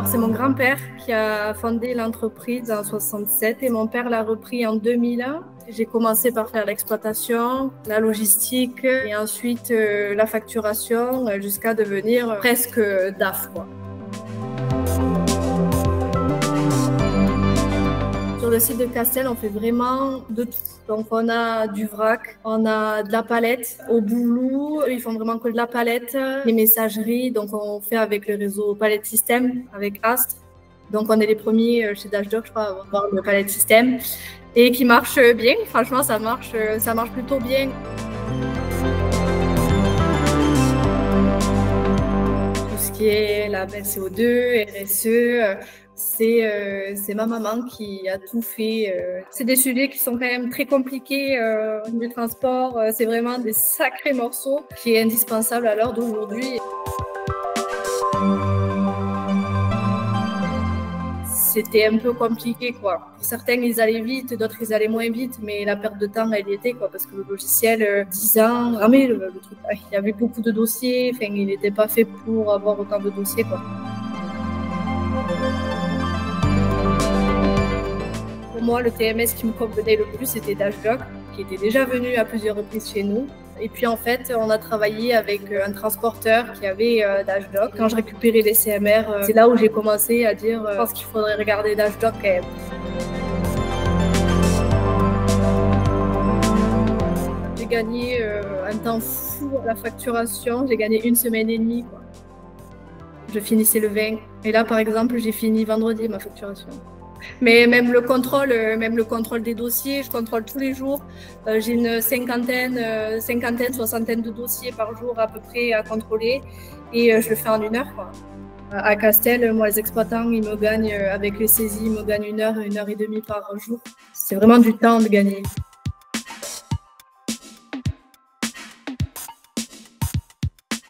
Alors, c'est mon grand-père qui a fondé l'entreprise en 67 et mon père l'a repris en 2001. J'ai commencé par faire l'exploitation, la logistique et ensuite la facturation jusqu'à devenir presque DAF, quoi. Sur le site de Castel, on fait vraiment de tout. Donc, on a du vrac, on a de la palette. Au Boulou, ils font vraiment que de la palette. Les messageries, donc on fait avec le réseau Palette System, avec Astre. Donc, on est les premiers chez Dashdog, je crois, à avoir le Palette System. Et qui marche bien. Franchement, ça marche plutôt bien. Tout ce qui est label CO2, RSE, c'est ma maman qui a tout fait. C'est des sujets qui sont quand même très compliqués du transport. C'est vraiment des sacrés morceaux qui est indispensable à l'heure d'aujourd'hui. C'était un peu compliqué, quoi. Pour certains, ils allaient vite, d'autres, ils allaient moins vite, mais la perte de temps, elle y était, quoi, parce que le logiciel, 10 ans, ramé, le truc. Il y avait beaucoup de dossiers, enfin, il n'était pas fait pour avoir autant de dossiers, quoi. Pour moi, le TMS qui me convenait le plus, c'était Dashdog, qui était déjà venu à plusieurs reprises chez nous. Et puis en fait, on a travaillé avec un transporteur qui avait Dashdog. Quand je récupérais les CMR, c'est là où j'ai commencé à dire je pense qu'il faudrait regarder Dashdog quand même. J'ai gagné un temps fou à la facturation. J'ai gagné 1 semaine et demie, quoi. Je finissais le 20. Et là, par exemple, j'ai fini vendredi ma facturation. Mais même le contrôle des dossiers, je contrôle tous les jours. J'ai une cinquantaine, soixantaine de dossiers par jour à peu près à contrôler. Et je le fais en 1 heure, quoi. À Castel, moi, les exploitants, ils me gagnent, avec les saisies, ils me gagnent 1 heure et demie par jour. C'est vraiment du temps de gagner.